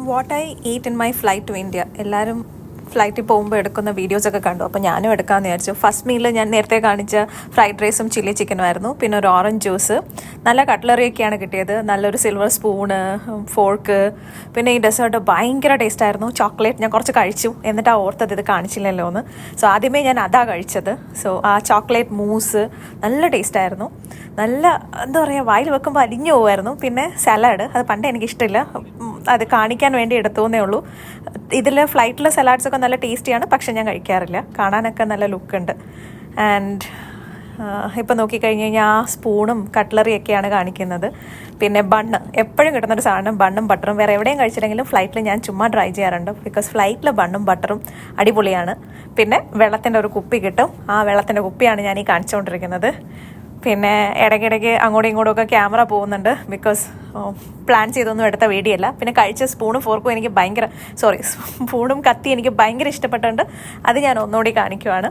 What I eat in my flight to India. എല്ലാവരും ഫ്ലൈറ്റിൽ പോകുമ്പോൾ എടുക്കുന്ന വീഡിയോസൊക്കെ കണ്ടു. അപ്പോൾ ഞാനും എടുക്കാമെന്ന് വിചാരിച്ചു. ഫസ്റ്റ് മീൽ ഞാൻ നേരത്തെ കാണിച്ച ഫ്രൈഡ് റൈസും ചില്ലി ചിക്കനും ആയിരുന്നു. പിന്നെ ഒരു ഓറഞ്ച് ജ്യൂസ്, നല്ല കട്ട്ലറിയൊക്കെയാണ് കിട്ടിയത്. നല്ലൊരു സിൽവർ സ്പൂണ്, ഫോർക്ക്. പിന്നെ ഈ ഡെസേർട്ട് ഭയങ്കര ടേസ്റ്റായിരുന്നു. ചോക്ലേറ്റ് ഞാൻ കുറച്ച് കഴിച്ചു, എന്നിട്ടാ ഓർത്തത് ഇത് കാണിച്ചില്ലല്ലോ എന്ന്. സോ ആദ്യമേ ഞാൻ അതാ കഴിച്ചത്. സോ ആ ചോക്ലേറ്റ് മൂസ് നല്ല ടേസ്റ്റായിരുന്നു. നല്ല എന്താ പറയുക, വായിൽ വെക്കുമ്പോൾ അലിഞ്ഞു പോകുമായിരുന്നു. പിന്നെ സലാഡ്, അത് പണ്ടേ എനിക്കിഷ്ടമില്ല, അത് കാണിക്കാൻ വേണ്ടി എടുത്തോന്നേ ഉള്ളൂ. ഇതിൽ ഫ്ലൈറ്റിലെ സലാഡ്സൊക്കെ നല്ല ടേസ്റ്റിയാണ്, പക്ഷെ ഞാൻ കഴിക്കാറില്ല. കാണാനൊക്കെ നല്ല ലുക്കുണ്ട്. ആൻഡ് ഇപ്പം നോക്കിക്കഴിഞ്ഞ് കഴിഞ്ഞാൽ ആ സ്പൂണും കട്ട്ലറിയൊക്കെയാണ് കാണിക്കുന്നത്. പിന്നെ ബണ്ണ്, എപ്പോഴും കിട്ടുന്നൊരു സാധനം ബണ്ണും ബട്ടറും. വേറെ എവിടെയും കഴിച്ചില്ലെങ്കിലും ഫ്ലൈറ്റിൽ ഞാൻ ചുമ്മാ ട്രൈ ചെയ്യാറുണ്ട്. ബിക്കോസ് ഫ്ലൈറ്റിലെ ബണ്ണും ബട്ടറും അടിപൊളിയാണ്. പിന്നെ വെള്ളത്തിൻ്റെ ഒരു കുപ്പി കിട്ടും. ആ വെള്ളത്തിൻ്റെ കുപ്പിയാണ് ഞാൻ ഈ കാണിച്ചുകൊണ്ടിരിക്കുന്നത്. പിന്നെ ഇടയ്ക്കിടയ്ക്ക് അങ്ങോട്ടും ഇങ്ങോട്ടും ഒക്കെ ക്യാമറ പോകുന്നുണ്ട്, ബിക്കോസ് പ്ലാൻ ചെയ്തൊന്നും എടുത്ത വീഡിയോ അല്ല. പിന്നെ കഴിച്ച സ്പൂണും ഫോർക്കും എനിക്ക് സ്പൂണും കത്തി എനിക്ക് ഭയങ്കര ഇഷ്ടപ്പെട്ടിട്ടുണ്ട്. അത് ഞാൻ ഒന്നുകൂടി കാണിക്കുവാണ്.